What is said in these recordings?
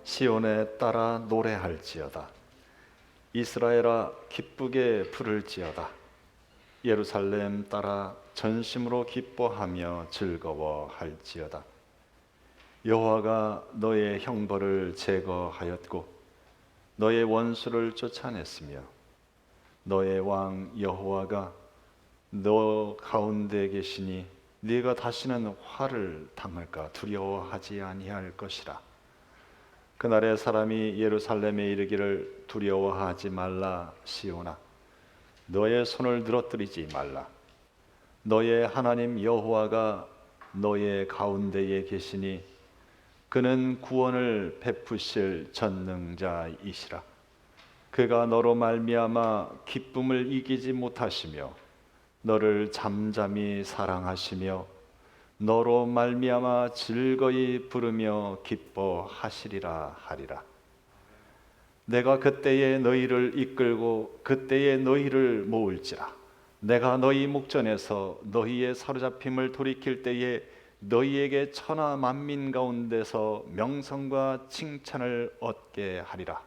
시온에 따라 노래할지어다. 이스라엘아 기쁘게 부를지어다. 예루살렘 따라 전심으로 기뻐하며 즐거워할지어다. 여호와가 너의 형벌을 제거하였고 너의 원수를 쫓아냈으며 너의 왕 여호와가 너 가운데 계시니 네가 다시는 화를 당할까 두려워하지 아니할 것이라. 그날에 사람이 예루살렘에 이르기를 두려워하지 말라. 시온아 너의 손을 늘어뜨리지 말라. 너의 하나님 여호와가 너의 가운데에 계시니 그는 구원을 베푸실 전능자이시라. 그가 너로 말미암아 기쁨을 이기지 못하시며 너를 잠잠히 사랑하시며 너로 말미암아 즐거이 부르며 기뻐하시리라 하리라. 내가 그때에 너희를 이끌고 그때에 너희를 모을지라. 내가 너희 목전에서 너희의 사로잡힘을 돌이킬 때에 너희에게 천하 만민 가운데서 명성과 칭찬을 얻게 하리라.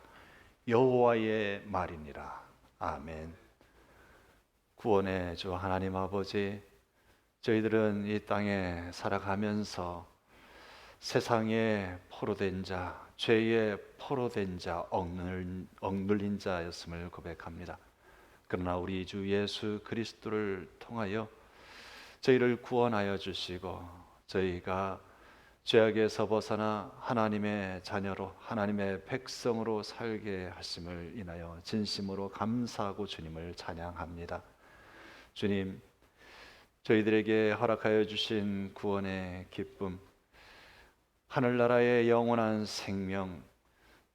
여호와의 말이니라. 아멘. 구원의 주 하나님 아버지, 저희들은 이 땅에 살아가면서 세상에 포로된 자, 죄에 포로된 자, 억눌린 자였음을 고백합니다. 그러나 우리 주 예수 그리스도를 통하여 저희를 구원하여 주시고 저희가 죄악에서 벗어나 하나님의 자녀로 하나님의 백성으로 살게 하심을 인하여 진심으로 감사하고 주님을 찬양합니다. 주님, 저희들에게 허락하여 주신 구원의 기쁨, 하늘나라의 영원한 생명,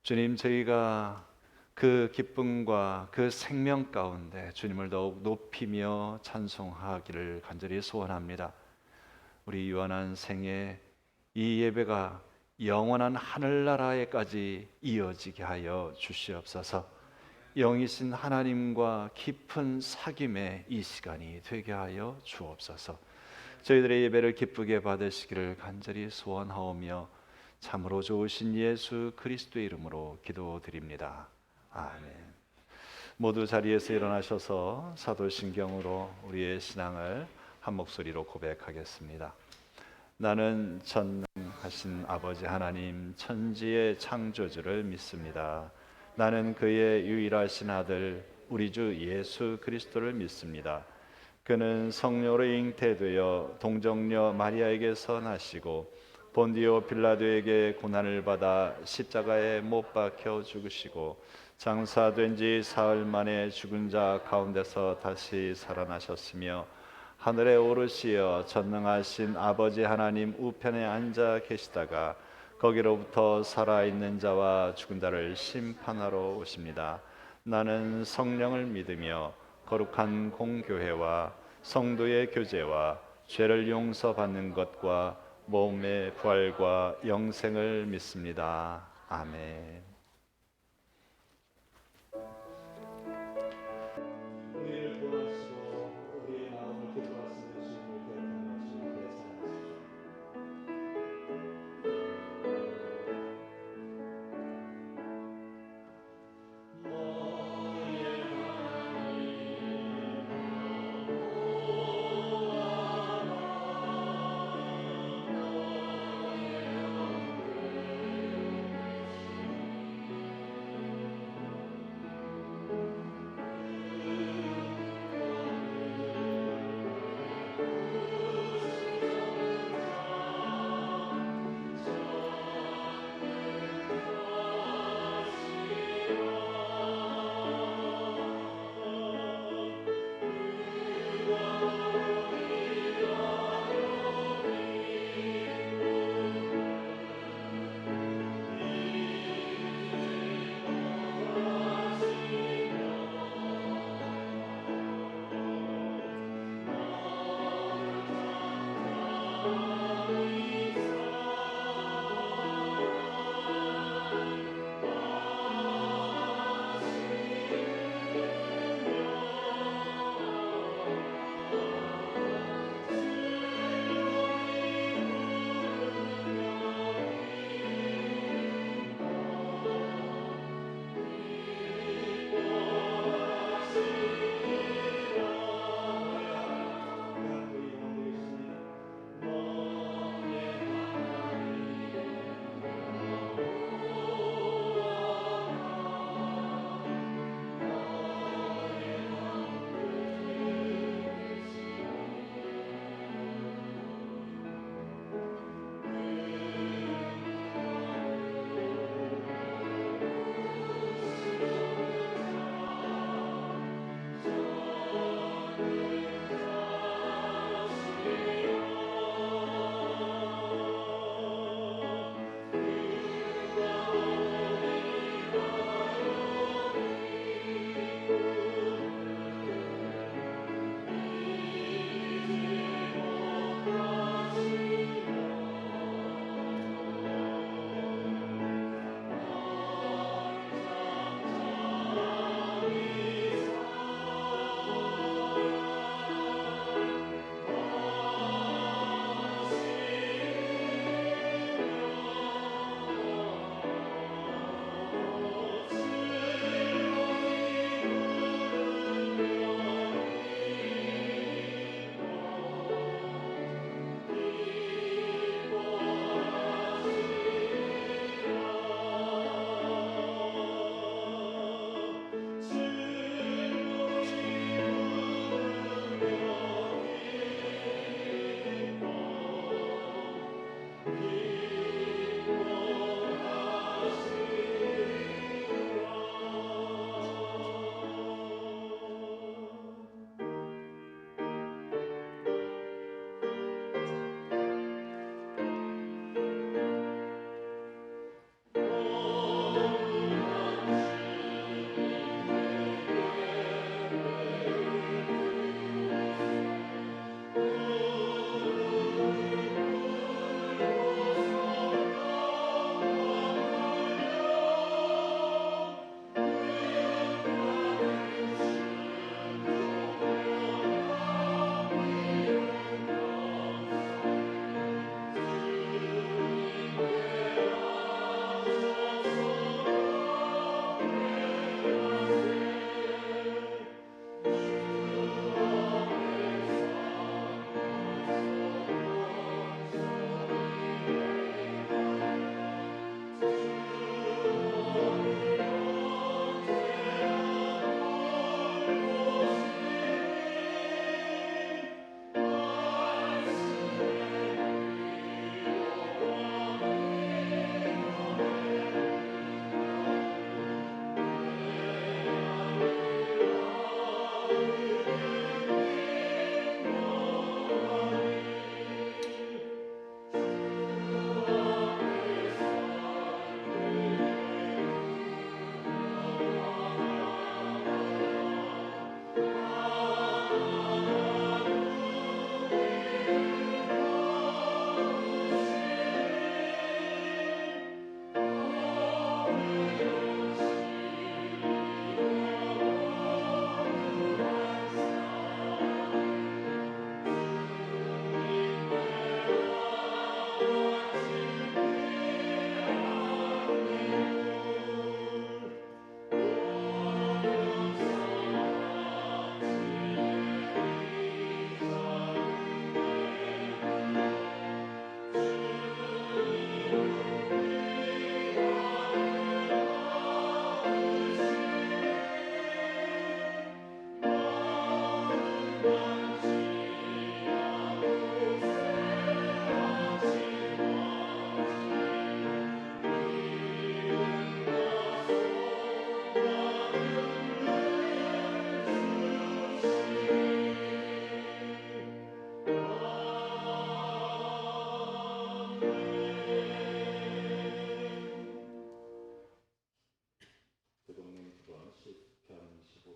주님, 저희가 그 기쁨과 그 생명 가운데 주님을 더욱 높이며 찬송하기를 간절히 소원합니다. 우리 유한한 생에 이 예배가 영원한 하늘나라에까지 이어지게 하여 주시옵소서. 영이신 하나님과 깊은 사귐의 이 시간이 되게 하여 주옵소서. 저희들의 예배를 기쁘게 받으시기를 간절히 소원하오며 참으로 좋으신 예수 그리스도의 이름으로 기도드립니다. 아멘. 모두 자리에서 일어나셔서 사도신경으로 우리의 신앙을 한 목소리로 고백하겠습니다. 나는 전능하신 아버지 하나님 천지의 창조주를 믿습니다. 나는 그의 유일하신 아들 우리 주 예수 그리스도를 믿습니다. 그는 성령으로 잉태되어 동정녀 마리아에게서 나시고 본디오 빌라도에게 고난을 받아 십자가에 못 박혀 죽으시고 장사된 지 사흘 만에 죽은 자 가운데서 다시 살아나셨으며 하늘에 오르시어 전능하신 아버지 하나님 우편에 앉아 계시다가 거기로부터 살아있는 자와 죽은 자를 심판하러 오십니다. 나는 성령을 믿으며 거룩한 공교회와 성도의 교제와 죄를 용서받는 것과 몸의 부활과 영생을 믿습니다. 아멘. 우리를 구하시고 우리의 마음을 기뻐하시는 주님을 기억하며 주님께 찬양하십시오.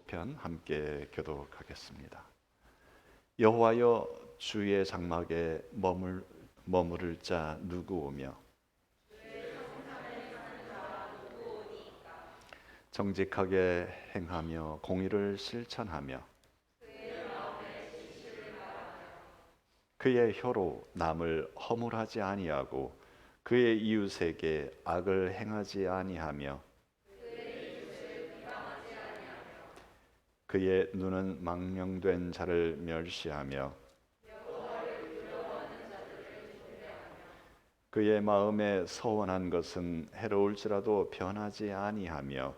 편 함께 교독하겠습니다. 여호와여, 주의 장막에 머무를 자 누구오며 정직하게 행하며 공의를 실천하며 그의 혀로 남을 허물하지 아니하고 그의 이웃에게 악을 행하지 아니하며 그의 눈은 망령된 자를 멸시하며 그의 마음에 서원한 것은 해로울지라도 변하지 아니하며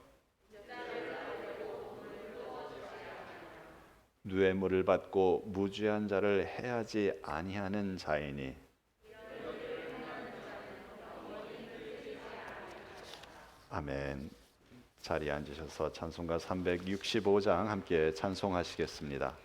뇌물을 받고 무죄한 자를 해하지 아니하는 자이니 아멘. 자리에 앉으셔서 찬송가 365장 함께 찬송하시겠습니다.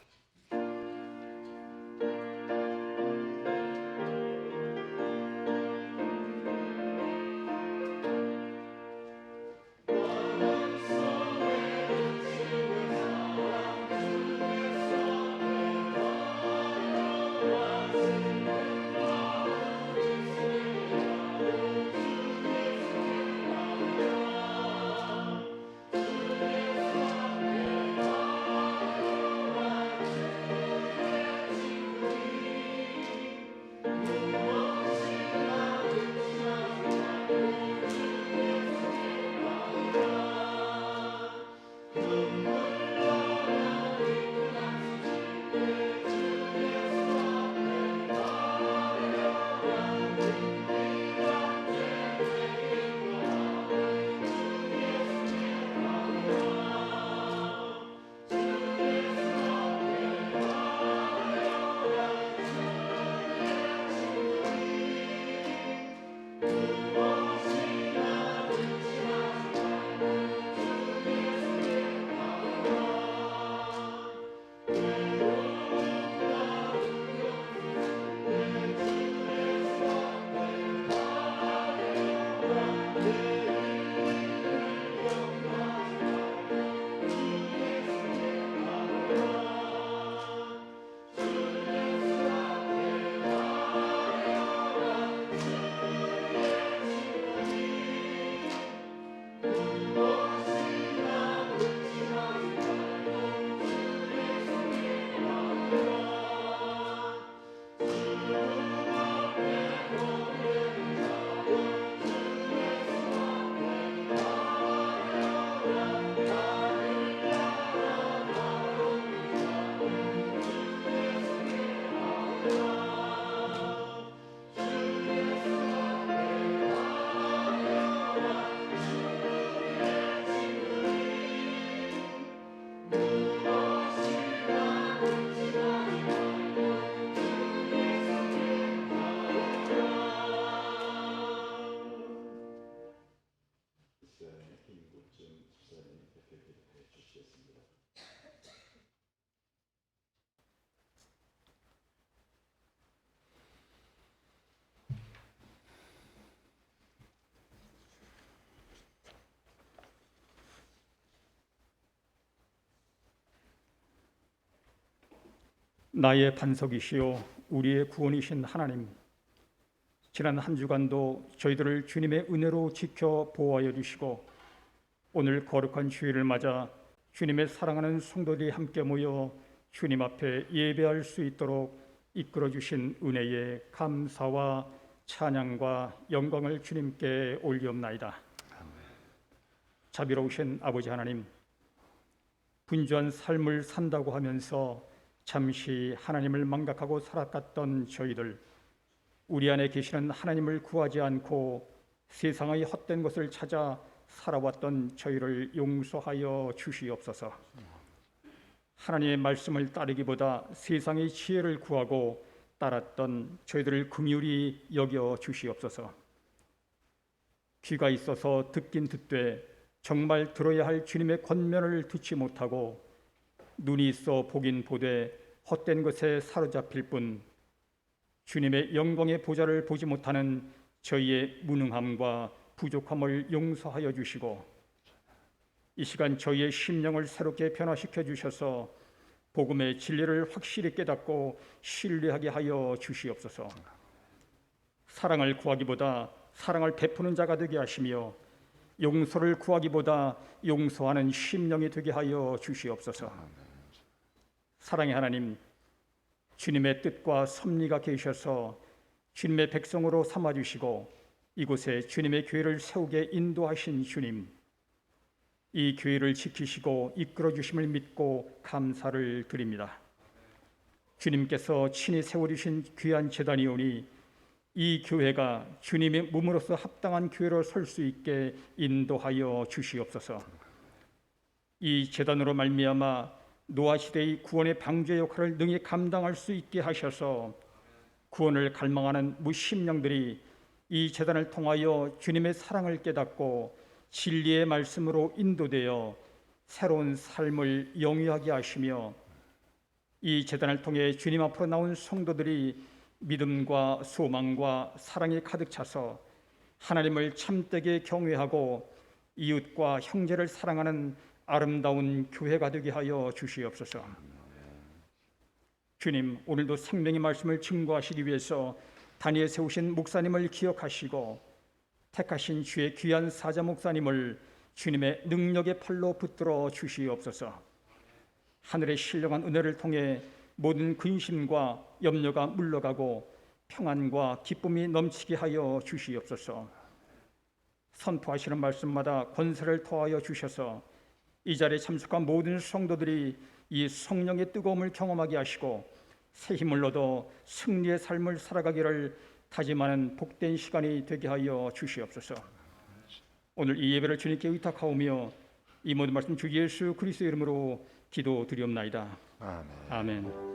나의 반석이시요 우리의 구원이신 하나님, 지난 한 주간도 저희들을 주님의 은혜로 지켜 보호하여 주시고 오늘 거룩한 주일을 맞아 주님의 사랑하는 성도들이 함께 모여 주님 앞에 예배할 수 있도록 이끌어 주신 은혜에 감사와 찬양과 영광을 주님께 올리옵나이다. 자비로우신 아버지 하나님, 분주한 삶을 산다고 하면서 잠시 하나님을 망각하고 살아갔던 저희들, 우리 안에 계시는 하나님을 구하지 않고 세상의 헛된 것을 찾아 살아왔던 저희를 용서하여 주시옵소서. 하나님의 말씀을 따르기보다 세상의 지혜를 구하고 따랐던 저희들을 긍휼히 여겨 주시옵소서. 귀가 있어서 듣긴 듣되 정말 들어야 할 주님의 권면을 듣지 못하고 눈이 있어 보긴 보되 헛된 것에 사로잡힐 뿐 주님의 영광의 보좌를 보지 못하는 저희의 무능함과 부족함을 용서하여 주시고 이 시간 저희의 심령을 새롭게 변화시켜 주셔서 복음의 진리를 확실히 깨닫고 신뢰하게 하여 주시옵소서. 사랑을 구하기보다 사랑을 베푸는 자가 되게 하시며 용서를 구하기보다 용서하는 심령이 되게 하여 주시옵소서. 사랑의 하나님, 주님의 뜻과 섭리가 계셔서 주님의 백성으로 삼아주시고 이곳에 주님의 교회를 세우게 인도하신 주님, 이 교회를 지키시고 이끌어 주심을 믿고 감사를 드립니다. 주님께서 친히 세워주신 귀한 제단이오니 이 교회가 주님의 몸으로서 합당한 교회로 설 수 있게 인도하여 주시옵소서. 이 제단으로 말미암아 노아 시대의 구원의 방주의 역할을 능히 감당할 수 있게 하셔서 구원을 갈망하는 무심령들이 이 제단을 통하여 주님의 사랑을 깨닫고 진리의 말씀으로 인도되어 새로운 삶을 영위하게 하시며 이 제단을 통해 주님 앞으로 나온 성도들이 믿음과 소망과 사랑이 가득 차서 하나님을 참되게 경외하고 이웃과 형제를 사랑하는 아름다운 교회가 되게 하여 주시옵소서. 주님, 오늘도 생명의 말씀을 증거하시기 위해서 단위에 세우신 목사님을 기억하시고 택하신 주의 귀한 사자 목사님을 주님의 능력의 팔로 붙들어 주시옵소서. 하늘의 신령한 은혜를 통해 모든 근심과 염려가 물러가고 평안과 기쁨이 넘치게 하여 주시옵소서. 선포하시는 말씀마다 권세를 더하여 주셔서 이 자리에 참석한 모든 성도들이 이 성령의 뜨거움을 경험하게 하시고 새 힘을 얻어 승리의 삶을 살아가기를 다짐하는 복된 시간이 되게 하여 주시옵소서. 오늘 이 예배를 주님께 의탁하오며 이 모든 말씀 주 예수 그리스도의 이름으로 기도드리옵나이다. 아멘. 아멘.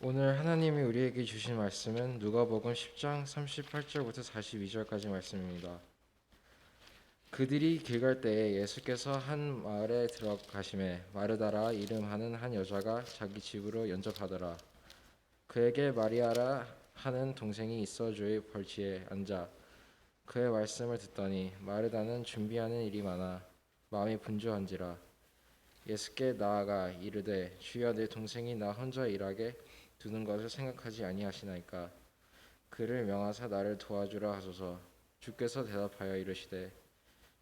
오늘 하나님이 우리에게 주신 말씀은 누가복음 10장 38절부터 42절까지 말씀입니다. 그들이 길 갈 때에 예수께서 한 마을에 들어가시매 마르다라 이름하는 한 여자가 자기 집으로 연접하더라. 그에게 마리아라 하는 동생이 있어 주의 벌치에 앉아 그의 말씀을 듣더니 마르다는 준비하는 일이 많아 마음이 분주한지라. 예수께 나아가 이르되 주여 내 동생이 나 혼자 일하게 두는 것을 생각하지 아니하시나이까. 그를 명하사 나를 도와주라 하소서. 주께서 대답하여 이르시되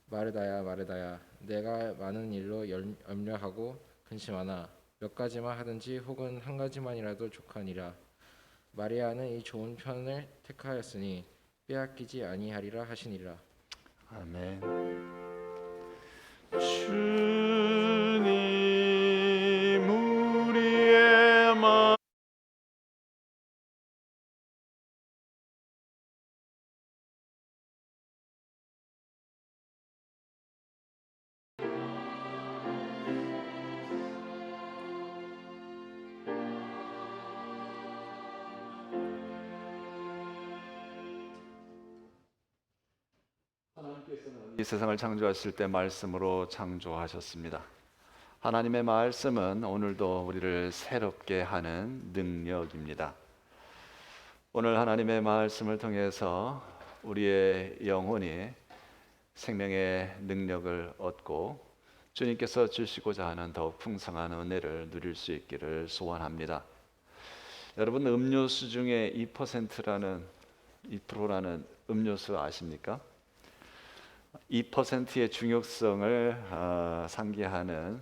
마르다야 마르다야 내가 많은 일로 염려하고 근심하나 몇 가지만 하든지 혹은 한 가지만이라도 족하니라. 마리아는 이 좋은 편을 택하였으니 빼앗기지 아니하리라 하시니라. 아멘. 주님 우리의 마음 이 세상을 창조하실 때 말씀으로 창조하셨습니다. 하나님의 말씀은 오늘도 우리를 새롭게 하는 능력입니다. 오늘 하나님의 말씀을 통해서 우리의 영혼이 생명의 능력을 얻고 주님께서 주시고자 하는 더욱 풍성한 은혜를 누릴 수 있기를 소원합니다. 여러분, 음료수 중에 2%라는 음료수 아십니까? 2%의 중요성을 상기하는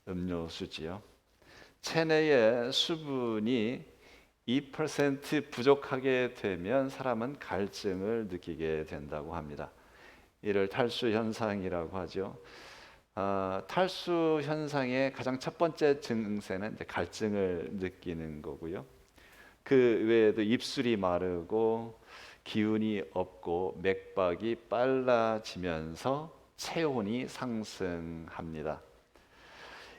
음료수지요. 체내에 수분이 2% 부족하게 되면 사람은 갈증을 느끼게 된다고 합니다. 이를 탈수 현상이라고 하죠. 탈수 현상의 가장 첫 번째 증세는 이제 갈증을 느끼는 거고요. 그 외에도 입술이 마르고 기운이 없고 맥박이 빨라지면서 체온이 상승합니다.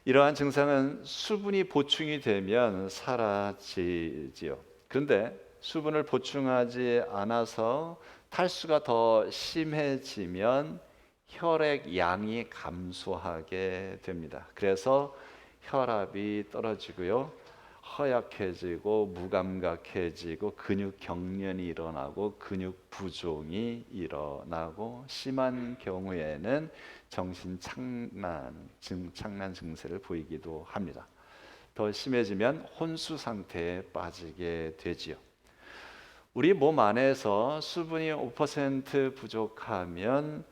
이러한 증상은 수분이 보충이 되면 사라지지요. 그런데 수분을 보충하지 않아서 탈수가 더 심해지면 혈액 양이 감소하게 됩니다. 그래서 혈압이 떨어지고요, 허약해지고 무감각해지고 근육 경련이 일어나고 근육 부종이 일어나고 심한 경우에는 정신 착란 증세를 보이기도 합니다. 더 심해지면 혼수 상태에 빠지게 되지요. 우리 몸 안에서 수분이 5% 부족하면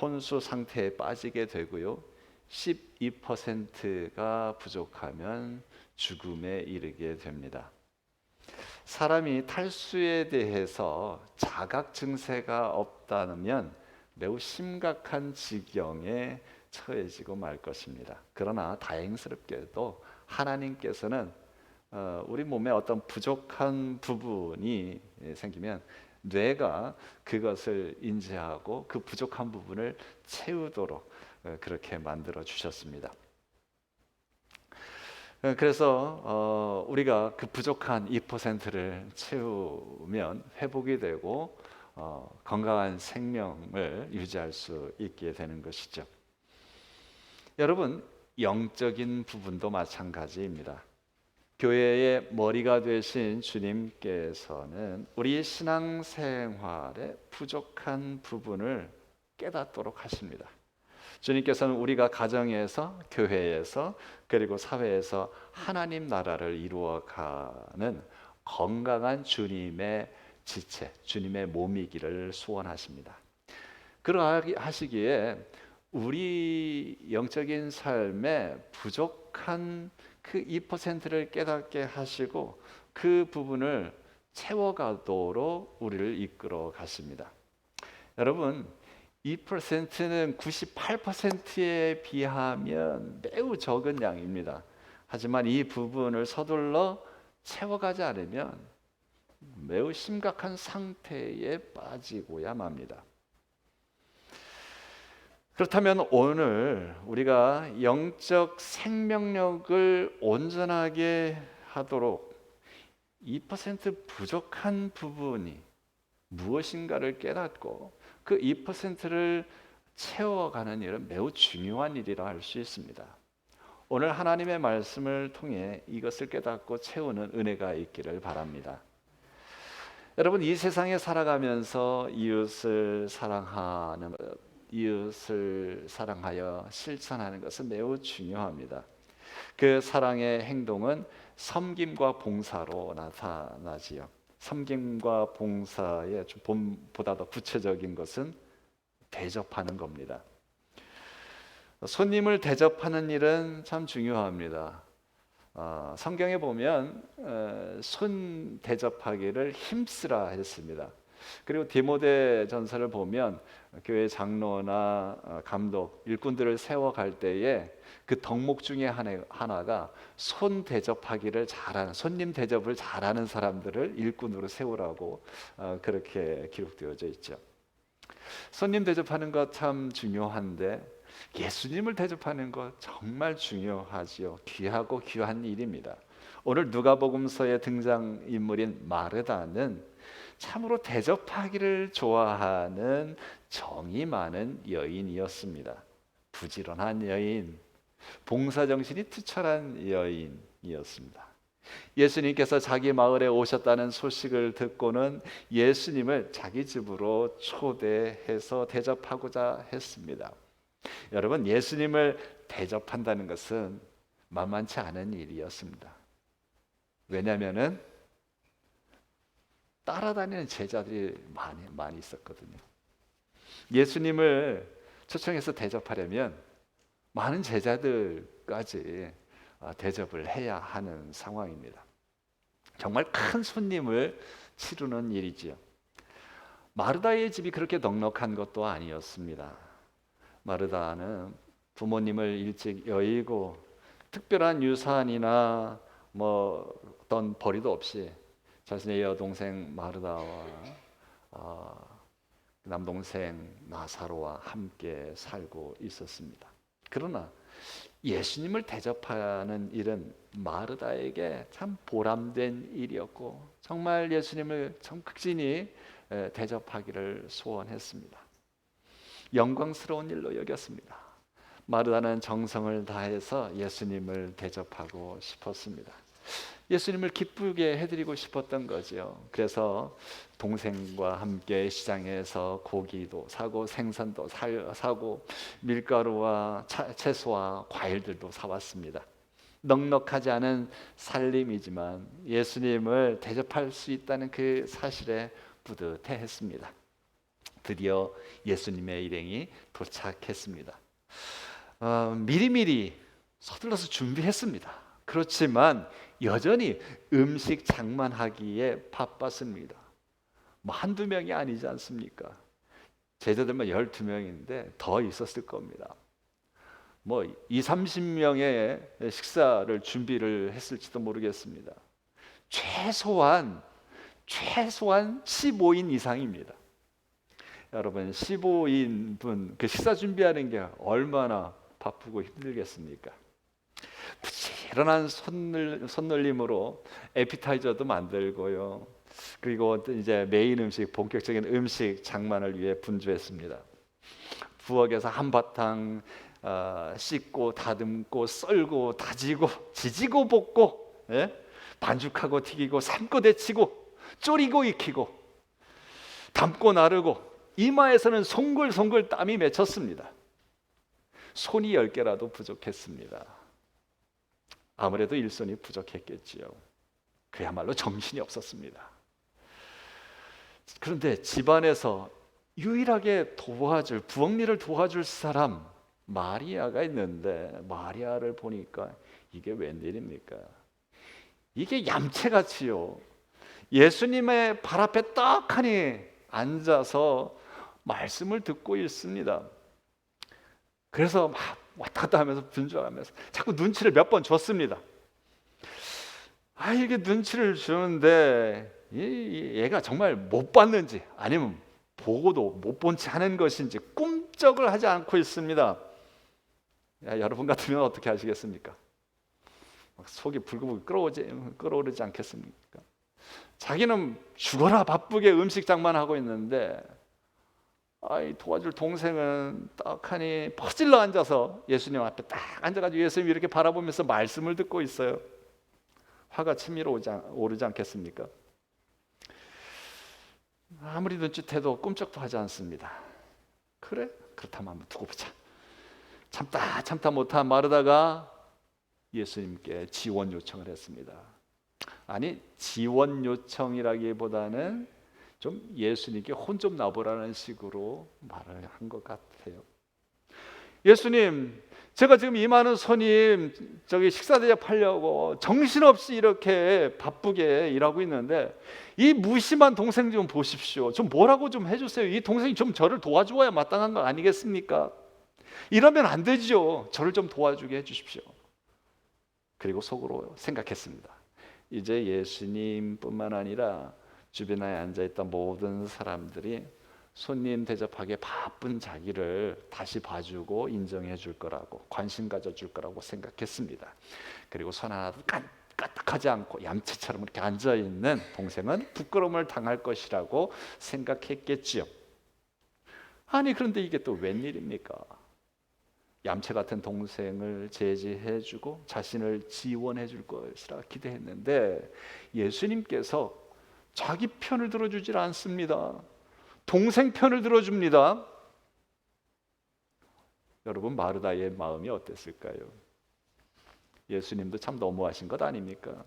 혼수 상태에 빠지게 되고요, 12%가 부족하면 죽음에 이르게 됩니다. 사람이 탈수에 대해서 자각 증세가 없다면 매우 심각한 지경에 처해지고 말 것입니다. 그러나 다행스럽게도 하나님께서는 우리 몸에 어떤 부족한 부분이 생기면 뇌가 그것을 인지하고 그 부족한 부분을 채우도록 그렇게 만들어 주셨습니다. 그래서 우리가 그 부족한 2%를 채우면 회복이 되고 건강한 생명을 유지할 수 있게 되는 것이죠. 여러분, 영적인 부분도 마찬가지입니다. 교회의 머리가 되신 주님께서는 우리 신앙생활의 부족한 부분을 깨닫도록 하십니다. 주님께서는 우리가 가정에서, 교회에서, 그리고 사회에서 하나님 나라를 이루어가는 건강한 주님의 지체, 주님의 몸이기를 소원하십니다. 그러하시기에 우리 영적인 삶에 부족한 그 2%를 깨닫게 하시고 그 부분을 채워가도록 우리를 이끌어 가십니다. 여러분, 2%는 98%에 비하면 매우 적은 양입니다. 하지만 이 부분을 서둘러 채워가지 않으면 매우 심각한 상태에 빠지고야 맙니다. 그렇다면 오늘 우리가 영적 생명력을 온전하게 하도록 2% 부족한 부분이 무엇인가를 깨닫고 그 2%를 채워가는 일은 매우 중요한 일이라 할 수 있습니다. 오늘 하나님의 말씀을 통해 이것을 깨닫고 채우는 은혜가 있기를 바랍니다. 여러분, 이 세상에 살아가면서 이웃을 사랑하여 실천하는 것은 매우 중요합니다. 그 사랑의 행동은 섬김과 봉사로 나타나지요. 섬김과 봉사의 보다 더 구체적인 것은 대접하는 겁니다. 손님을 대접하는 일은 참 중요합니다. 성경에 보면 손 대접하기를 힘쓰라 했습니다. 그리고 디모데 전서를 보면 교회 장로나 감독, 일꾼들을 세워갈 때에 그 덕목 중에 하나가 손 대접하기를 잘하는, 손님 대접을 잘하는 사람들을 일꾼으로 세우라고 그렇게 기록되어져 있죠. 손님 대접하는 것 참 중요한데 예수님을 대접하는 것 정말 중요하지요. 귀하고 귀한 일입니다. 오늘 누가복음서의 등장인물인 마르다는 참으로 대접하기를 좋아하는 정이 많은 여인이었습니다. 부지런한 여인, 봉사정신이 투철한 여인이었습니다. 예수님께서 자기 마을에 오셨다는 소식을 듣고는 예수님을 자기 집으로 초대해서 대접하고자 했습니다. 여러분, 예수님을 대접한다는 것은 만만치 않은 일이었습니다. 왜냐하면은 따라다니는 제자들이 많이 있었거든요. 예수님을 초청해서 대접하려면 많은 제자들까지 대접을 해야 하는 상황입니다. 정말 큰 손님을 치르는 일이지요. 마르다의 집이 그렇게 넉넉한 것도 아니었습니다. 마르다는 부모님을 일찍 여의고 특별한 유산이나 어떤 벌이도 없이 자신의 여동생 마르다와 남동생 나사로와 함께 살고 있었습니다. 그러나 예수님을 대접하는 일은 마르다에게 참 보람된 일이었고 정말 예수님을 극진히 대접하기를 소원했습니다. 영광스러운 일로 여겼습니다. 마르다는 정성을 다해서 예수님을 대접하고 싶었습니다. 예수님을 기쁘게 해드리고 싶었던 거죠. 그래서 동생과 함께 시장에서 고기도 사고 생선도 사고 밀가루와 채소와 과일들도 사왔습니다. 넉넉하지 않은 살림이지만 예수님을 대접할 수 있다는 그 사실에 뿌듯해했습니다. 드디어 예수님의 일행이 도착했습니다. 미리미리 서둘러서 준비했습니다. 그렇지만 여전히 음식 장만하기에 바빴습니다. 한두 명이 아니지 않습니까? 제자들만 12명인데 더 있었을 겁니다. 20-30명의 식사를 준비를 했을지도 모르겠습니다. 최소한 15인 이상입니다. 여러분, 15인분 그 식사 준비하는 게 얼마나 바쁘고 힘들겠습니까? 부지런한 손놀림으로 에피타이저도 만들고요. 그리고 이제 메인 음식, 본격적인 음식 장만을 위해 분주했습니다. 부엌에서 한바탕 씻고 다듬고 썰고 다지고 지지고 볶고, 반죽하고 튀기고 삶고 데치고 졸이고 익히고 담고 나르고 이마에서는 송글송글 땀이 맺혔습니다. 손이 10개라도 부족했습니다. 아무래도 일손이 부족했겠지요. 그야말로 정신이 없었습니다. 그런데 집안에서 유일하게 부엌일을 도와줄 사람 마리아가 있는데 마리아를 보니까 이게 웬일입니까? 이게 얌체같이요, 예수님의 발 앞에 떡하니 앉아서 말씀을 듣고 있습니다. 그래서 막 왔다 갔다 하면서 분주하면서 자꾸 눈치를 몇 번 줬습니다. 이게 눈치를 주는데 얘가 정말 못 봤는지 아니면 보고도 못 본 채 하는 것인지 꿈쩍을 하지 않고 있습니다. 여러분 같으면 어떻게 하시겠습니까? 속이 불글불글 끓어오르지 않겠습니까? 자기는 죽어라 바쁘게 음식 장만하고 있는데 도와줄 동생은 떡하니 퍼질러 앉아서 예수님 앞에 딱 앉아가지고 예수님 이렇게 바라보면서 말씀을 듣고 있어요. 화가 치밀어 오르지 않겠습니까? 아무리 눈짓해도 꿈쩍도 하지 않습니다. 그래? 그렇다면 한번 두고 보자. 참다 못한 마르다가 예수님께 지원 요청을 했습니다. 아니, 지원 요청이라기보다는 좀 예수님께 혼 좀 나보라는 식으로 말을 한 것 같아요. 예수님, 제가 지금 이 많은 손님 식사 대접하려고 정신없이 이렇게 바쁘게 일하고 있는데 이 무심한 동생 좀 보십시오. 좀 뭐라고 좀 해주세요. 이 동생이 좀 저를 도와주어야 마땅한 거 아니겠습니까? 이러면 안 되죠. 저를 좀 도와주게 해주십시오. 그리고 속으로 생각했습니다. 이제 예수님뿐만 아니라 주변에 앉아있던 모든 사람들이 손님 대접하기에 바쁜 자기를 다시 봐주고 인정해 줄 거라고, 관심 가져줄 거라고 생각했습니다. 그리고 손 하나도 까딱하지 않고 얌체처럼 이렇게 앉아있는 동생은 부끄러움을 당할 것이라고 생각했겠지요. 아니 그런데 이게 또 웬일입니까? 얌체 같은 동생을 제지해주고 자신을 지원해줄 것이라 기대했는데 예수님께서 자기 편을 들어주질 않습니다. 동생 편을 들어줍니다. 여러분, 마르다의 마음이 어땠을까요? 예수님도 참 너무하신 것 아닙니까?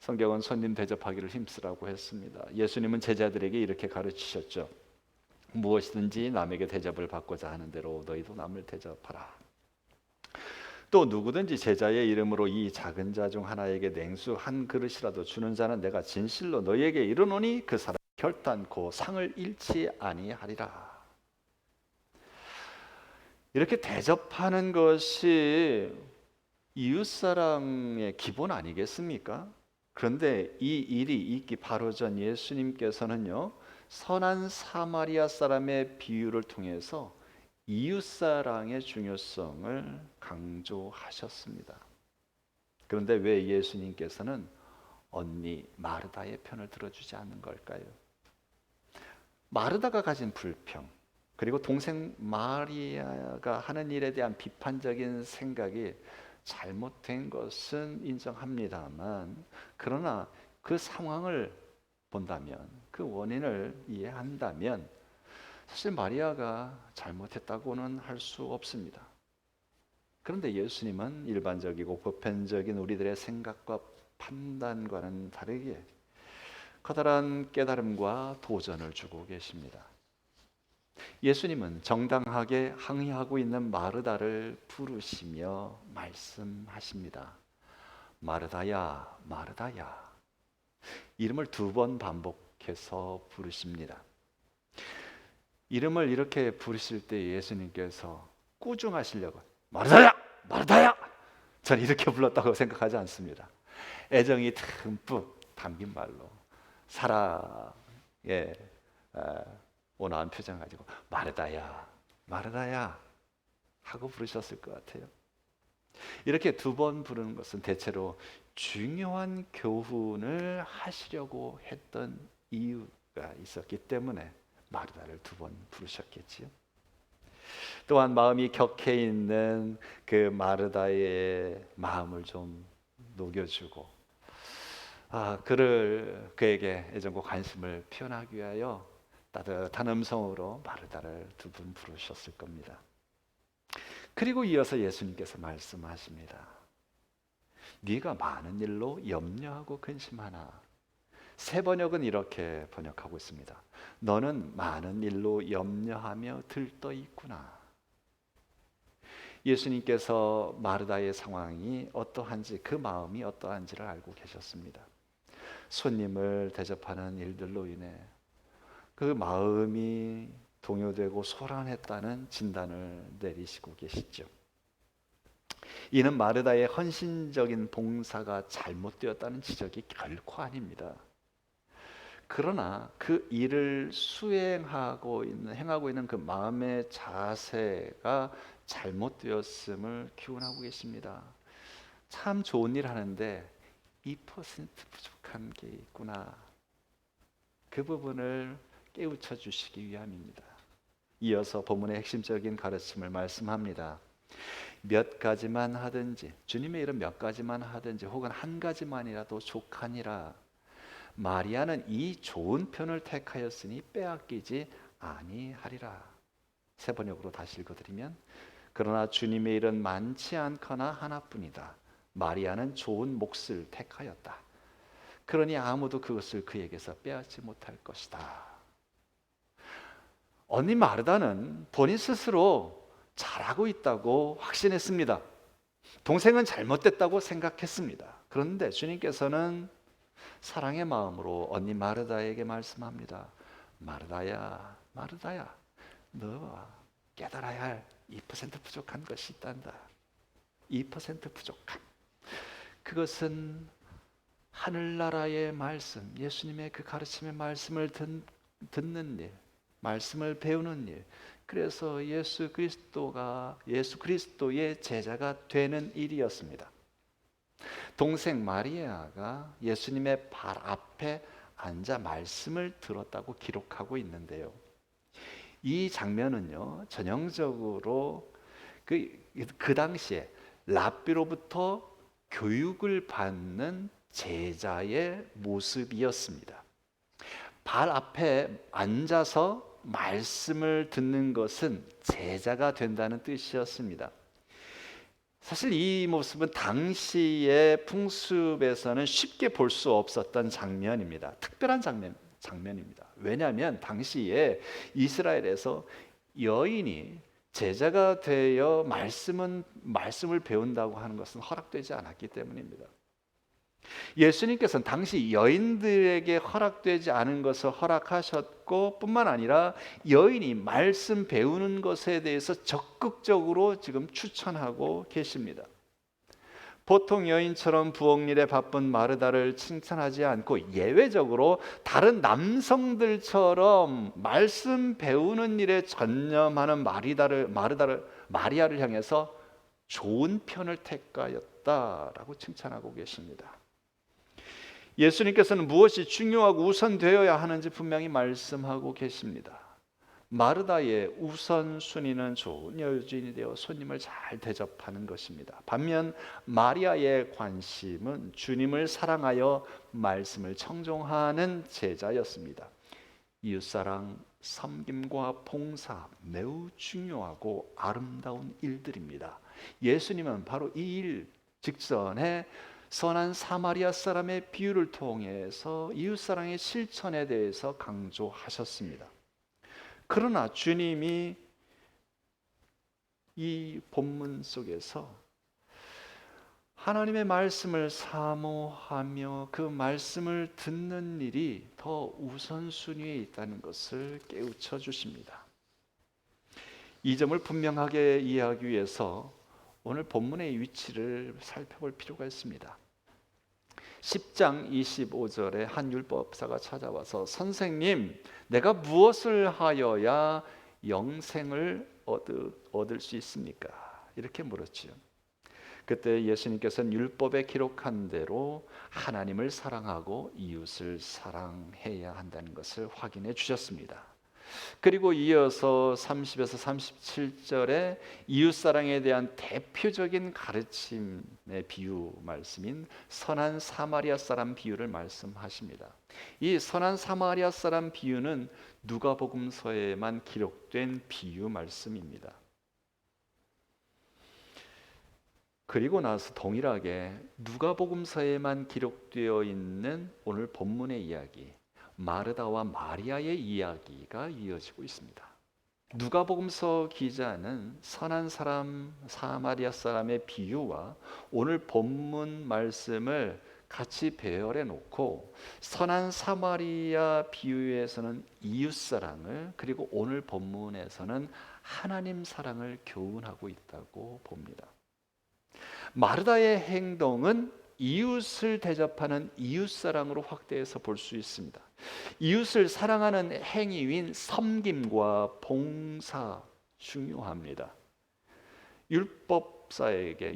성경은 손님 대접하기를 힘쓰라고 했습니다. 예수님은 제자들에게 이렇게 가르치셨죠. 무엇이든지 남에게 대접을 받고자 하는 대로 너희도 남을 대접하라. 또 누구든지 제자의 이름으로 이 작은 자 중 하나에게 냉수 한 그릇이라도 주는 자는 내가 진실로 너희에게 이르노니 그 사람 결단코 상을 잃지 아니하리라. 이렇게 대접하는 것이 이웃사랑의 기본 아니겠습니까? 그런데 이 일이 있기 바로 전 예수님께서는요, 선한 사마리아 사람의 비유를 통해서 이웃사랑의 중요성을 강조하셨습니다. 그런데 왜 예수님께서는 언니 마르다의 편을 들어주지 않는 걸까요? 마르다가 가진 불평, 그리고 동생 마리아가 하는 일에 대한 비판적인 생각이 잘못된 것은 인정합니다만, 그러나 그 상황을 본다면, 그 원인을 이해한다면 사실 마리아가 잘못했다고는 할 수 없습니다. 그런데 예수님은 일반적이고 보편적인 우리들의 생각과 판단과는 다르게 커다란 깨달음과 도전을 주고 계십니다. 예수님은 정당하게 항의하고 있는 마르다를 부르시며 말씀하십니다. 마르다야, 마르다야. 이름을 2번 반복해서 부르십니다. 이름을 이렇게 부르실 때 예수님께서 꾸중하시려고 마르다야, 마르다야, 저는 이렇게 불렀다고 생각하지 않습니다. 애정이 듬뿍 담긴 말로 사랑의 온화한 표정 가지고 마르다야, 마르다야 하고 부르셨을 것 같아요. 이렇게 2번 부르는 것은 대체로 중요한 교훈을 하시려고 했던 이유가 있었기 때문에 마르다를 2번 부르셨겠지요. 또한 마음이 격해 있는 그 마르다의 마음을 좀 녹여주고 그에게 애정과 관심을 표현하기 위하여 따뜻한 음성으로 마르다를 2번 부르셨을 겁니다. 그리고 이어서 예수님께서 말씀하십니다. 네가 많은 일로 염려하고 근심하나. 새 번역은 이렇게 번역하고 있습니다. 너는 많은 일로 염려하며 들떠 있구나. 예수님께서 마르다의 상황이 어떠한지, 그 마음이 어떠한지를 알고 계셨습니다. 손님을 대접하는 일들로 인해 그 마음이 동요되고 소란했다는 진단을 내리시고 계시죠. 이는 마르다의 헌신적인 봉사가 잘못되었다는 지적이 결코 아닙니다. 그러나 그 일을 행하고 있는 그 마음의 자세가 잘못되었음을 기원하고 계십니다. 참 좋은 일 하는데 2% 부족한 게 있구나. 그 부분을 깨우쳐 주시기 위함입니다. 이어서 본문의 핵심적인 가르침을 말씀합니다. 몇 가지만 하든지, 주님의 이름 몇 가지만 하든지 혹은 한 가지만이라도 족하니라. 마리아는 이 좋은 편을 택하였으니 빼앗기지 아니하리라. 새 번역으로 다시 읽어드리면, 그러나 주님의 일은 많지 않거나 하나뿐이다. 마리아는 좋은 몫을 택하였다. 그러니 아무도 그것을 그에게서 빼앗지 못할 것이다. 언니 마르다는 본인 스스로 잘하고 있다고 확신했습니다. 동생은 잘못됐다고 생각했습니다. 그런데 주님께서는 사랑의 마음으로 언니 마르다에게 말씀합니다. 마르다야, 마르다야, 너 깨달아야 할 2% 부족한 것이 있단다. 2% 부족함. 그것은 하늘나라의 말씀, 예수님의 그 가르침의 말씀을 듣는 일, 말씀을 배우는 일, 그래서 예수 그리스도의 제자가 되는 일이었습니다. 동생 마리아가 예수님의 발 앞에 앉아 말씀을 들었다고 기록하고 있는데요. 이 장면은요, 전형적으로 그 당시에 랍비로부터 교육을 받는 제자의 모습이었습니다. 발 앞에 앉아서 말씀을 듣는 것은 제자가 된다는 뜻이었습니다. 사실 이 모습은 당시의 풍습에서는 쉽게 볼 수 없었던 장면입니다. 특별한 장면입니다. 왜냐하면 당시에 이스라엘에서 여인이 제자가 되어 말씀을 배운다고 하는 것은 허락되지 않았기 때문입니다. 예수님께서는 당시 여인들에게 허락되지 않은 것을 허락하셨고 뿐만 아니라 여인이 말씀 배우는 것에 대해서 적극적으로 지금 추천하고 계십니다. 보통 여인처럼 부엌일에 바쁜 마르다를 칭찬하지 않고 예외적으로 다른 남성들처럼 말씀 배우는 일에 전념하는 마리아를 향해서 좋은 편을 택하였다라고 칭찬하고 계십니다. 예수님께서는 무엇이 중요하고 우선되어야 하는지 분명히 말씀하고 계십니다. 마르다의 우선순위는 좋은 여주인이 되어 손님을 잘 대접하는 것입니다. 반면 마리아의 관심은 주님을 사랑하여 말씀을 청종하는 제자였습니다. 이웃사랑, 섬김과 봉사 매우 중요하고 아름다운 일들입니다. 예수님은 바로 이 일 직전에 선한 사마리아 사람의 비유를 통해서 이웃사랑의 실천에 대해서 강조하셨습니다. 그러나 주님이 이 본문 속에서 하나님의 말씀을 사모하며 그 말씀을 듣는 일이 더 우선순위에 있다는 것을 깨우쳐 주십니다. 이 점을 분명하게 이해하기 위해서 오늘 본문의 위치를 살펴볼 필요가 있습니다. 10장 25절에 한 율법사가 찾아와서 선생님, 내가 무엇을 하여야 영생을 얻을 수 있습니까? 이렇게 물었지요. 그때 예수님께서는 율법에 기록한 대로 하나님을 사랑하고 이웃을 사랑해야 한다는 것을 확인해 주셨습니다. 그리고 이어서 30에서 37절에 이웃사랑에 대한 대표적인 가르침의 비유 말씀인 선한 사마리아 사람 비유를 말씀하십니다. 이 선한 사마리아 사람 비유는 누가복음서에만 기록된 비유 말씀입니다. 그리고 나서 동일하게 누가복음서에만 기록되어 있는 오늘 본문의 이야기, 마르다와 마리아의 이야기가 이어지고 있습니다. 누가복음서 기자는 선한 사람 사마리아 사람의 비유와 오늘 본문 말씀을 같이 배열해 놓고 선한 사마리아 비유에서는 이웃 사랑을, 그리고 오늘 본문에서는 하나님 사랑을 교훈하고 있다고 봅니다. 마르다의 행동은 이웃을 대접하는 이웃사랑으로 확대해서 볼 수 있습니다. 이웃을 사랑하는 행위인 섬김과 봉사 중요합니다. 율법학자에게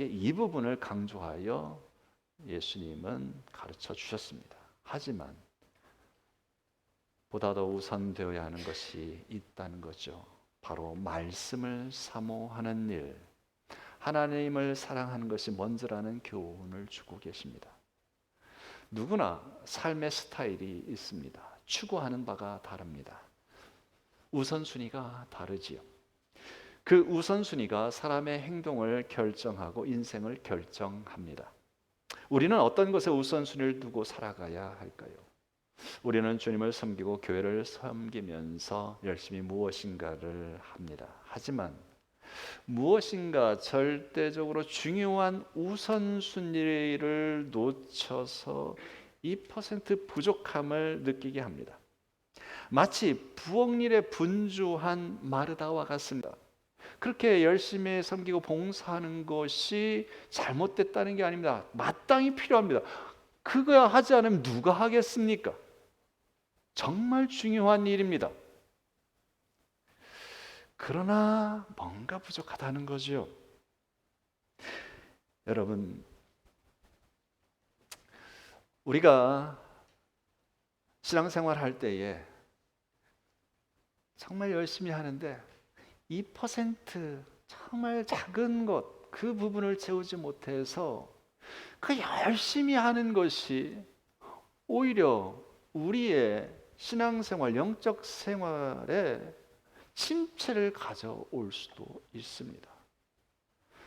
이 부분을 강조하여 예수님은 가르쳐 주셨습니다. 하지만 보다 더 우선되어야 하는 것이 있다는 거죠. 바로 말씀을 사모하는 일, 하나님을 사랑하는 것이 먼저라는 교훈을 주고 계십니다. 누구나 삶의 스타일이 있습니다. 추구하는 바가 다릅니다. 우선순위가 다르지요. 그 우선순위가 사람의 행동을 결정하고 인생을 결정합니다. 우리는 어떤 것에 우선순위를 두고 살아가야 할까요? 우리는 주님을 섬기고 교회를 섬기면서 열심히 무엇인가를 합니다. 하지만 무엇인가 절대적으로 중요한 우선순위를 놓쳐서 2% 부족함을 느끼게 합니다. 마치 부엌일에 분주한 마르다와 같습니다. 그렇게 열심히 섬기고 봉사하는 것이 잘못됐다는 게 아닙니다. 마땅히 필요합니다. 그거 하지 않으면 누가 하겠습니까? 정말 중요한 일입니다. 그러나 뭔가 부족하다는 거죠. 여러분, 우리가 신앙생활 할 때에 정말 열심히 하는데 2% 정말 작은 것, 그 부분을 채우지 못해서 그 열심히 하는 것이 오히려 우리의 신앙생활, 영적 생활에 침체를 가져올 수도 있습니다.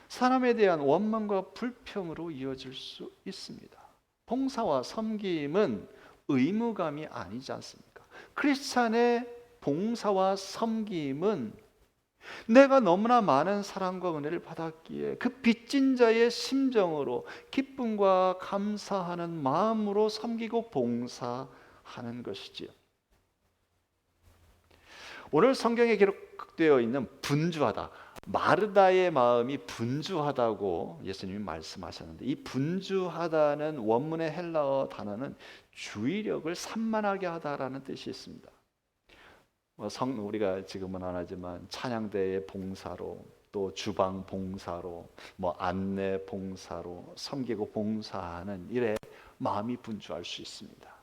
사람에 대한 원망과 불평으로 이어질 수 있습니다. 봉사와 섬김은 의무감이 아니지 않습니까? 크리스찬의 봉사와 섬김은 내가 너무나 많은 사랑과 은혜를 받았기에 그 빚진 자의 심정으로 기쁨과 감사하는 마음으로 섬기고 봉사하는 것이지요. 오늘 성경에 기록되어 있는 분주하다, 마르다의 마음이 분주하다고 예수님이 말씀하셨는데, 이 분주하다는 원문의 헬라어 단어는 주의력을 산만하게 하다라는 뜻이 있습니다. 우리가 지금은 안 하지만 찬양대의 봉사로, 또 주방 봉사로, 안내 봉사로 섬기고 봉사하는 일에 마음이 분주할 수 있습니다.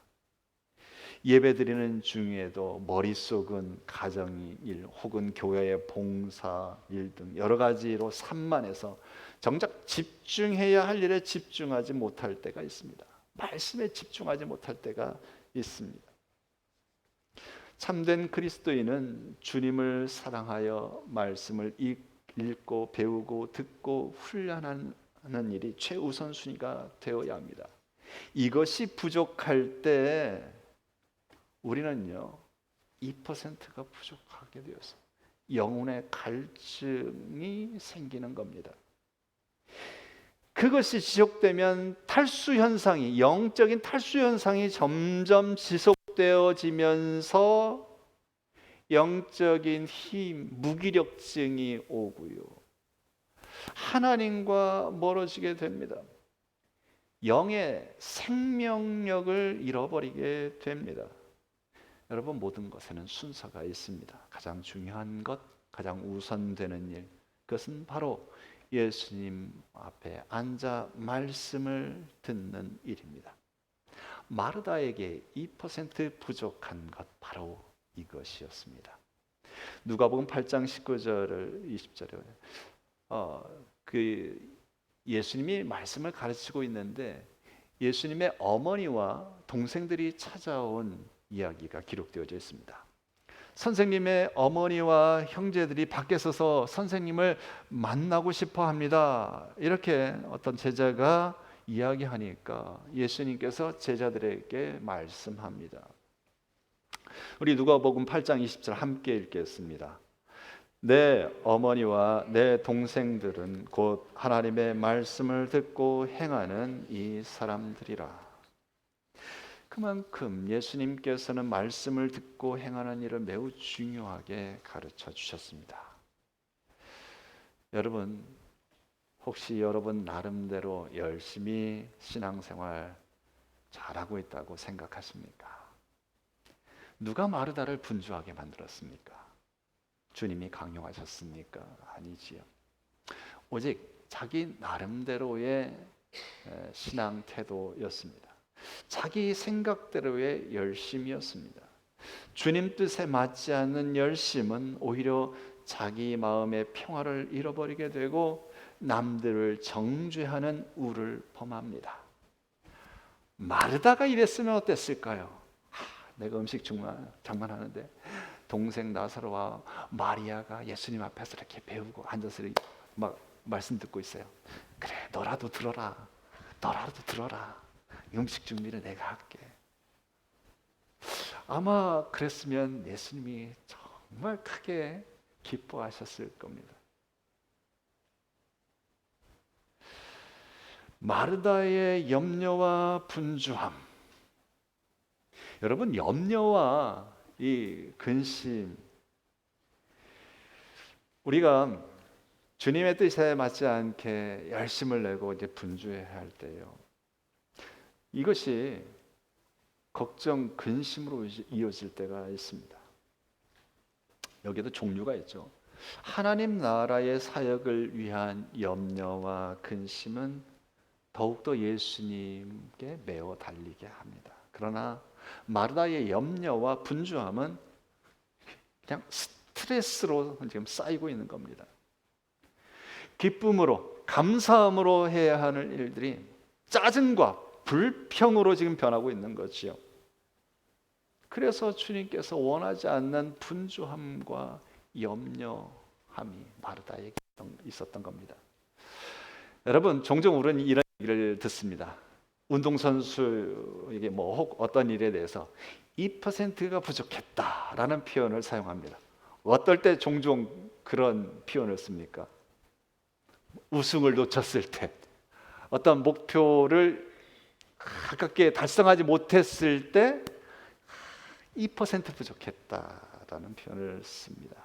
예배드리는 중에도 머릿속은 가정일 혹은 교회의 봉사일 등 여러 가지로 산만해서 정작 집중해야 할 일에 집중하지 못할 때가 있습니다. 말씀에 집중하지 못할 때가 있습니다. 참된 그리스도인은 주님을 사랑하여 말씀을 읽고 배우고 듣고 훈련하는 일이 최우선순위가 되어야 합니다. 이것이 부족할 때 우리는요 2%가 부족하게 되어서 영혼의 갈증이 생기는 겁니다. 그것이 지속되면 탈수 현상이, 영적인 탈수 현상이 점점 지속되어지면서 영적인 힘, 무기력증이 오고요, 하나님과 멀어지게 됩니다. 영의 생명력을 잃어버리게 됩니다. 여러분, 모든 것에는 순서가 있습니다. 가장 중요한 것, 가장 우선되는 일, 그것은 바로 예수님 앞에 앉아 말씀을 듣는 일입니다. 마르다에게 2% 부족한 것, 바로 이것이었습니다. 누가복음 8장 19절을 20절에 예수님이 말씀을 가르치고 있는데 예수님의 어머니와 동생들이 찾아온 이야기가 기록되어져 있습니다. 선생님의 어머니와 형제들이 밖에 서서 선생님을 만나고 싶어 합니다. 이렇게 어떤 제자가 이야기하니까 예수님께서 제자들에게 말씀합니다. 우리 누가복음 8장 20절 함께 읽겠습니다. 내 어머니와 내 동생들은 곧 하나님의 말씀을 듣고 행하는 이 사람들이라. 그만큼 예수님께서는 말씀을 듣고 행하는 일을 매우 중요하게 가르쳐 주셨습니다. 여러분, 혹시 여러분 나름대로 열심히 신앙생활 잘하고 있다고 생각하십니까? 누가 마르다를 분주하게 만들었습니까? 주님이 강요하셨습니까? 아니지요. 오직 자기 나름대로의 신앙 태도였습니다. 자기 생각대로의 열심이었습니다. 주님 뜻에 맞지 않는 열심은 오히려 자기 마음의 평화를 잃어버리게 되고 남들을 정죄하는 우를 범합니다. 마르다가 이랬으면 어땠을까요? 내가 음식 장만하는데 동생 나사로와 마리아가 예수님 앞에서 이렇게 배우고 앉아서 막 말씀 듣고 있어요. 그래, 너라도 들어라. 음식 준비를 내가 할게. 아마 그랬으면 예수님이 정말 크게 기뻐하셨을 겁니다. 마르다의 염려와 분주함. 여러분, 염려와 이 근심, 우리가 주님의 뜻에 맞지 않게 열심을 내고 이제 분주해야 할 때요, 이것이 걱정, 근심으로 이어질 때가 있습니다. 여기도 종류가 있죠. 하나님 나라의 사역을 위한 염려와 근심은 더욱더 예수님께 매어 달리게 합니다. 그러나 마르다의 염려와 분주함은 그냥 스트레스로 지금 쌓이고 있는 겁니다. 기쁨으로, 감사함으로 해야 하는 일들이 짜증과 불평으로 지금 변하고 있는 거지요. 그래서 주님께서 원하지 않는 분주함과 염려함이 마르다에게 있었던 겁니다. 여러분, 종종 우리는 이런 얘기를 듣습니다. 운동선수에게 혹 어떤 일에 대해서 2%가 부족했다라는 표현을 사용합니다. 어떨 때 종종 그런 표현을 씁니까? 우승을 놓쳤을 때, 어떤 목표를 가깝게 달성하지 못했을 때 2% 부족했다라는 표현을 씁니다.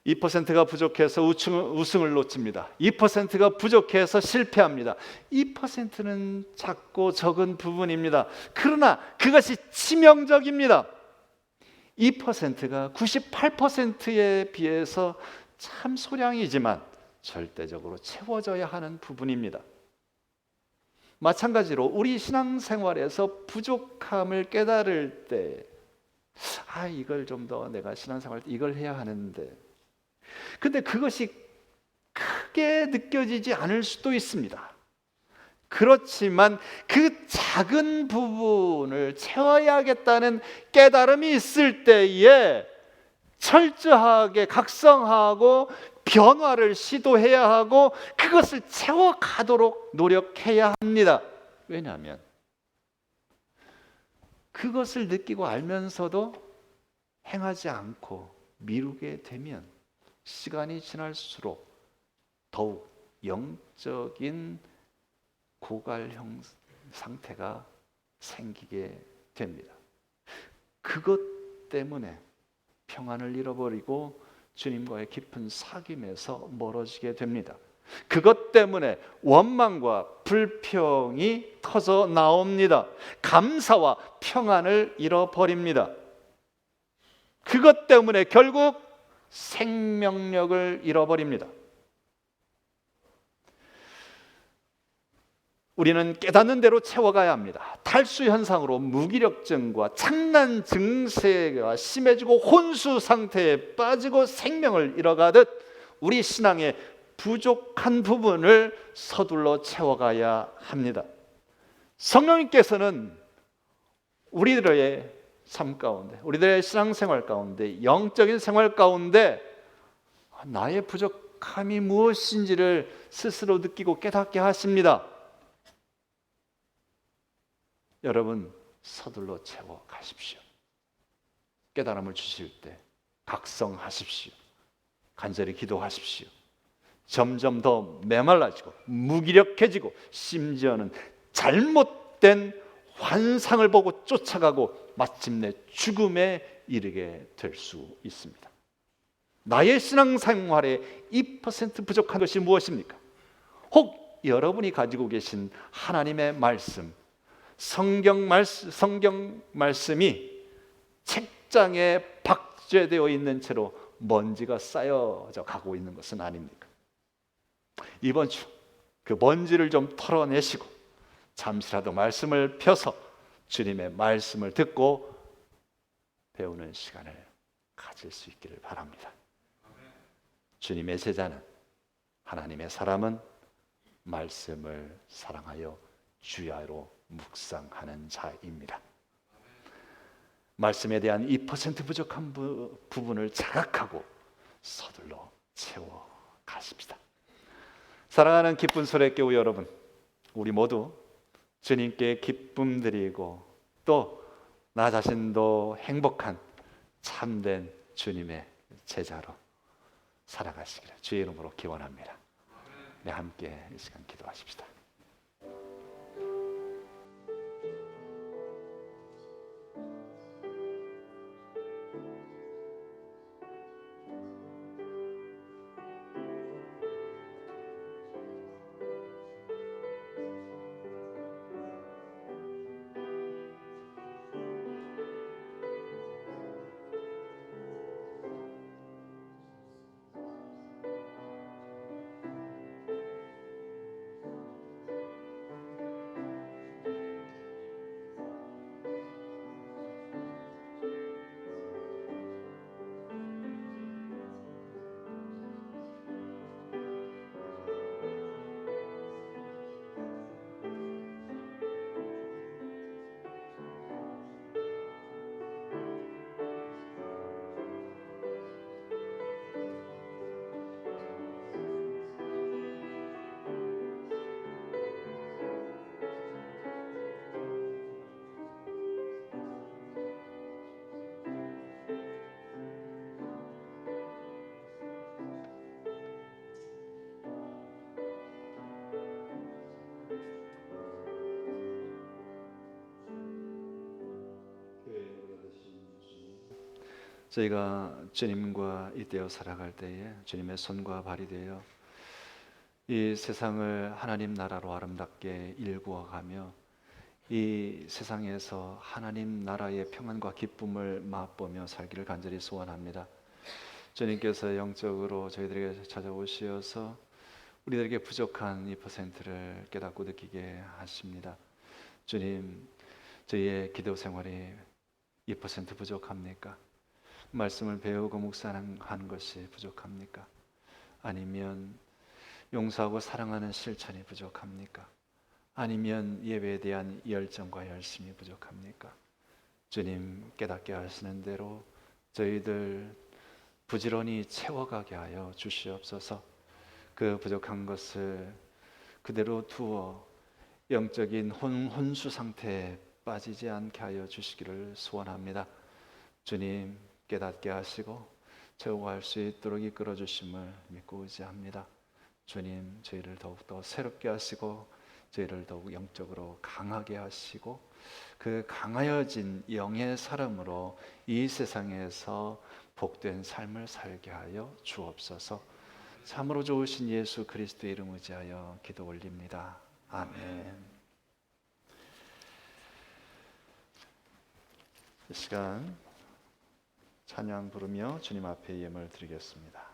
2%가 부족해서 우승을 놓칩니다. 2%가 부족해서 실패합니다. 2%는 작고 적은 부분입니다. 그러나 그것이 치명적입니다. 2%가 98%에 비해서 참 소량이지만 절대적으로 채워져야 하는 부분입니다. 마찬가지로 우리 신앙생활에서 부족함을 깨달을 때 이걸 좀 더 내가 신앙생활 때 이걸 해야 하는데, 근데 그것이 크게 느껴지지 않을 수도 있습니다. 그렇지만 그 작은 부분을 채워야겠다는 깨달음이 있을 때에 철저하게 각성하고 변화를 시도해야 하고 그것을 채워가도록 노력해야 합니다. 왜냐하면 그것을 느끼고 알면서도 행하지 않고 미루게 되면 시간이 지날수록 더욱 영적인 고갈형 상태가 생기게 됩니다. 그것 때문에 평안을 잃어버리고 주님과의 깊은 사귐에서 멀어지게 됩니다. 그것 때문에 원망과 불평이 터져 나옵니다. 감사와 평안을 잃어버립니다. 그것 때문에 결국 생명력을 잃어버립니다. 우리는 깨닫는 대로 채워가야 합니다. 탈수 현상으로 무기력증과 창난 증세가 심해지고 혼수 상태에 빠지고 생명을 잃어가듯 우리 신앙의 부족한 부분을 서둘러 채워가야 합니다. 성령님께서는 우리들의 삶 가운데, 우리들의 신앙생활 가운데, 영적인 생활 가운데 나의 부족함이 무엇인지를 스스로 느끼고 깨닫게 하십니다. 여러분, 서둘러 채워 가십시오. 깨달음을 주실 때 각성하십시오. 간절히 기도하십시오. 점점 더 메말라지고 무기력해지고 심지어는 잘못된 환상을 보고 쫓아가고 마침내 죽음에 이르게 될 수 있습니다. 나의 신앙생활에 2% 부족한 것이 무엇입니까? 혹 여러분이 가지고 계신 하나님의 말씀, 성경 말씀이 책장에 박제되어 있는 채로 먼지가 쌓여져 가고 있는 것은 아닙니까? 이번 주 그 먼지를 좀 털어내시고 잠시라도 말씀을 펴서 주님의 말씀을 듣고 배우는 시간을 가질 수 있기를 바랍니다. 주님의 제자는, 하나님의 사람은 말씀을 사랑하여 주야로 묵상하는 자입니다. 말씀에 대한 2% 부족한 부분을 자각하고 서둘러 채워 가십시다. 사랑하는 기쁜 소래교회 여러분, 우리 모두 주님께 기쁨 드리고 또 나 자신도 행복한 참된 주님의 제자로 살아가시기를 주의 이름으로 기원합니다. 네, 함께 이 시간 기도하십시다. 저희가 주님과 이때어 살아갈 때에 주님의 손과 발이 되어 이 세상을 하나님 나라로 아름답게 일구어가며 이 세상에서 하나님 나라의 평안과 기쁨을 맛보며 살기를 간절히 소원합니다. 주님께서 영적으로 저희들에게 찾아오시어서 우리들에게 부족한 2%를 깨닫고 느끼게 하십니다. 주님, 저희의 기도 생활이 2% 부족합니까? 말씀을 배우고 묵상하는 것이 부족합니까? 아니면 용서하고 사랑하는 실천이 부족합니까? 아니면 예배에 대한 열정과 열심이 부족합니까? 주님 깨닫게 하시는 대로 저희들 부지런히 채워가게 하여 주시옵소서. 그 부족한 것을 그대로 두어 영적인 혼수 상태에 빠지지 않게 하여 주시기를 소원합니다. 주님 깨닫게 하시고 채워갈 수 있도록 이끌어 주심을 믿고 의지합니다. 주님 저희를 더욱더 새롭게 하시고 저희를 더욱 영적으로 강하게 하시고 그 강하여진 영의 사람으로 이 세상에서 복된 삶을 살게 하여 주옵소서. 참으로 좋으신 예수 그리스도의 이름 의지하여 기도 올립니다. 아멘. 이 시간 찬양 부르며 주님 앞에 예물 드리겠습니다.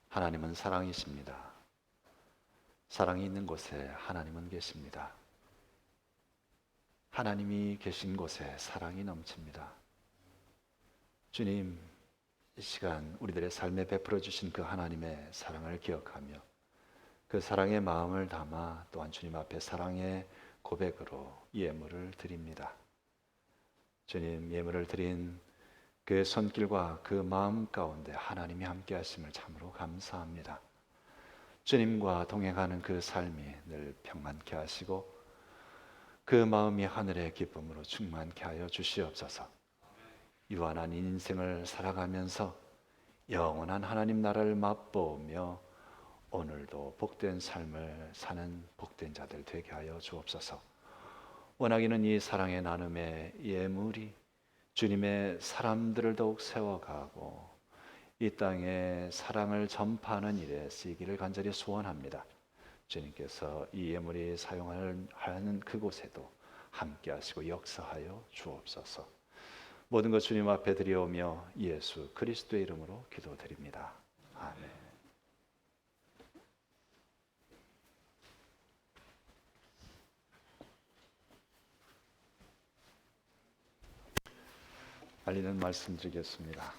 하나님은 사랑이십니다. 사랑이 있는 곳에 하나님은 계십니다. 하나님이 계신 곳에 사랑이 넘칩니다. 주님, 이 시간 우리들의 삶에 베풀어 주신 그 하나님의 사랑을 기억하며 그 사랑의 마음을 담아 또한 주님 앞에 사랑의 고백으로 예물을 드립니다. 주님, 예물을 드린 그 손길과 그 마음 가운데 하나님이 함께 하심을 참으로 감사합니다. 주님과 동행하는 그 삶이 늘 평안케 하시고 그 마음이 하늘의 기쁨으로 충만케 하여 주시옵소서. 유한한 인생을 살아가면서 영원한 하나님 나라를 맛보며 오늘도 복된 삶을 사는 복된 자들 되게 하여 주옵소서. 원하기는 이 사랑의 나눔의 예물이 주님의 사람들을 더욱 세워가고 이 땅에 사랑을 전파하는 일에 쓰이기를 간절히 소원합니다. 주님께서 이 예물이 사용하는 그곳에도 함께 하시고 역사하여 주옵소서. 모든 것 주님 앞에 드려오며 예수 그리스도의 이름으로 기도드립니다. 아멘. 알리는 말씀 드리겠습니다.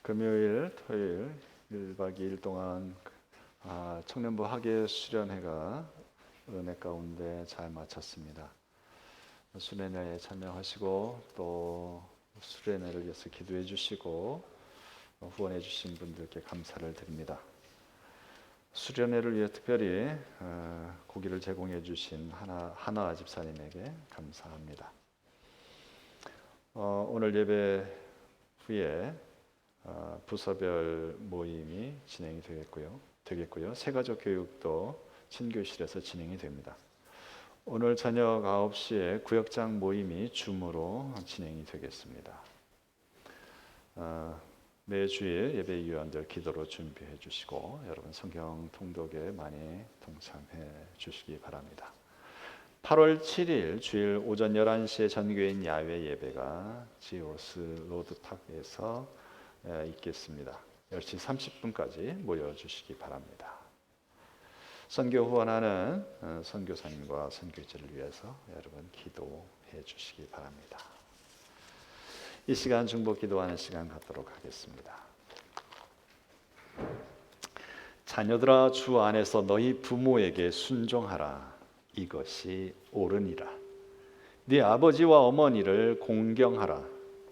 금요일, 토요일 1박 2일 동안 청년부 학예 수련회가 은혜 가운데 잘 마쳤습니다. 수련회에 참여하시고 또 수련회를 위해서 기도해 주시고 후원해 주신 분들께 감사를 드립니다. 수련회를 위해 특별히 고기를 제공해 주신 하나 집사님에게 감사합니다. 오늘 예배 후에 부서별 모임이 진행이 되겠고요. 새가족 교육도 친교실에서 진행이 됩니다. 오늘 저녁 9시에 구역장 모임이 줌으로 진행이 되겠습니다. 매주일 예배위원들 기도로 준비해 주시고 여러분 성경 통독에 많이 동참해 주시기 바랍니다. 8월 7일 주일 오전 11시에 전교인 야외 예배가 지오스 로드파크에서 있겠습니다. 10시 30분까지 모여주시기 바랍니다. 선교 후원하는 선교사님과 선교지를 위해서 여러분 기도해 주시기 바랍니다. 이 시간 중보 기도하는 시간 갖도록 하겠습니다. 자녀들아, 주 안에서 너희 부모에게 순종하라. 이것이 옳으니라. 네 아버지와 어머니를 공경하라.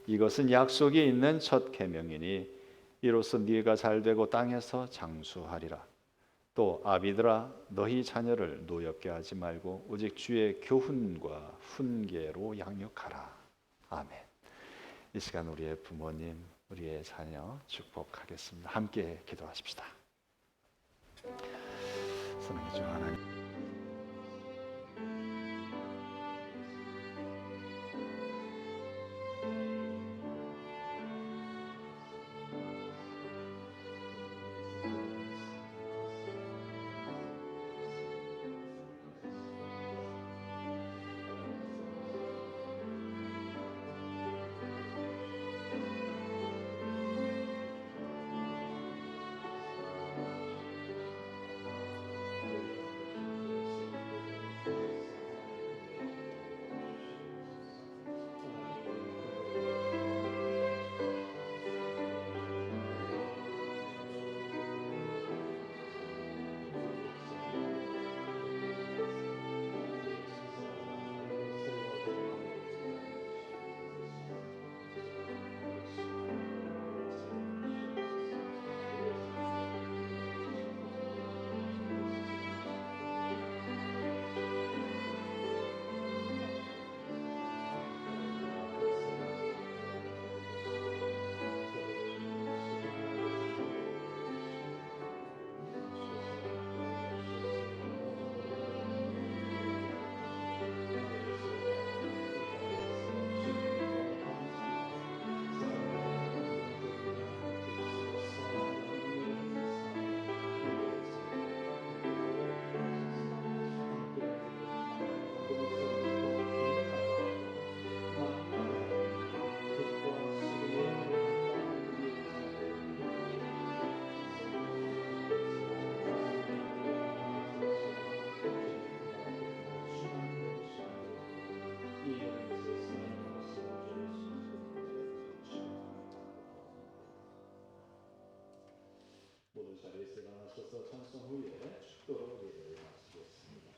이것은 약속이 있는 첫 계명이니 이로써 네가 잘되고 땅에서 장수하리라. 또 아비들아, 너희 자녀를 노엽게 하지 말고 오직 주의 교훈과 훈계로 양육하라. 아멘. 이 시간 우리의 부모님, 우리의 자녀 축복하겠습니다. 함께 기도하십시다. 사랑의 주 하나님, 모든 자리에서 일어나셔서 찬송 후에 축도로 예배를 마치겠습니다.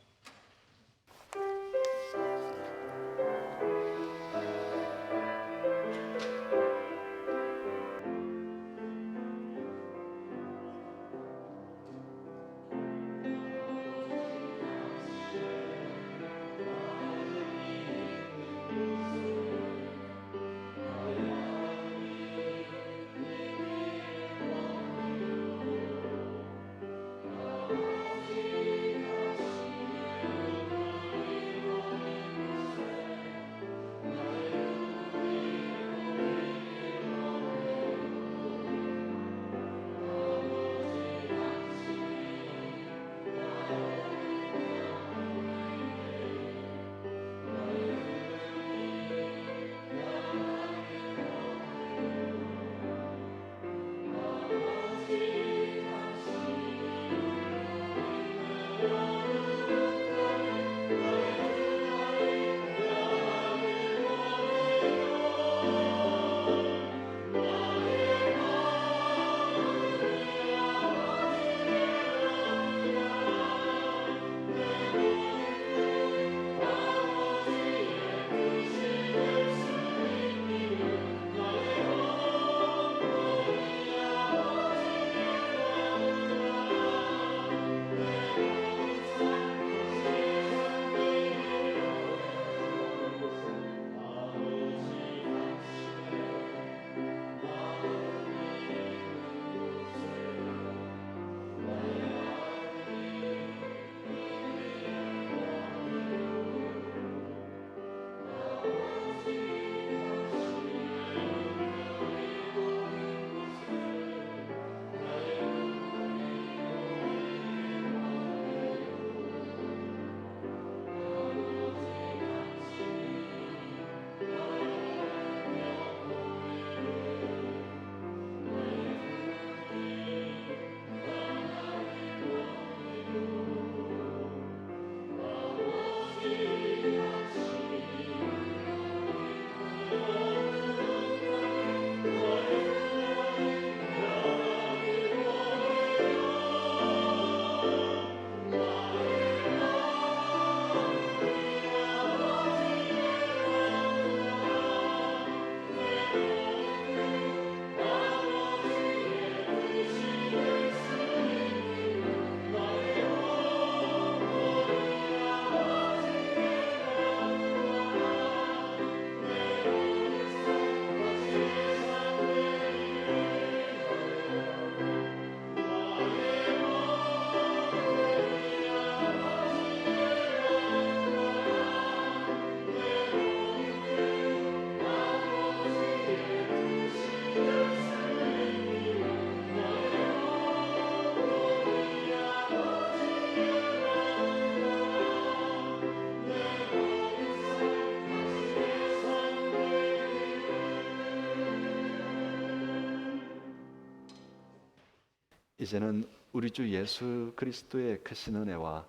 이제는 우리 주 예수 그리스도의 크신 은혜와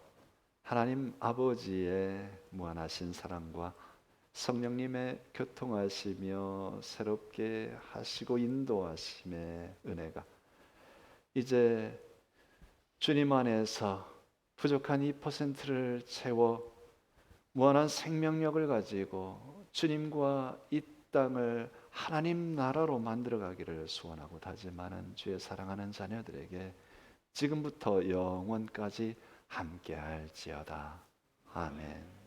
하나님 아버지의 무한하신 사랑과 성령님의 교통하시며 새롭게 하시고 인도하심의 은혜가 이제 주님 안에서 부족한 2%를 채워 무한한 생명력을 가지고 주님과 이 땅을 하나님 나라로 만들어가기를 소원하고 다짐하는 주의 사랑하는 자녀들에게 지금부터 영원까지 함께할지어다. 아멘.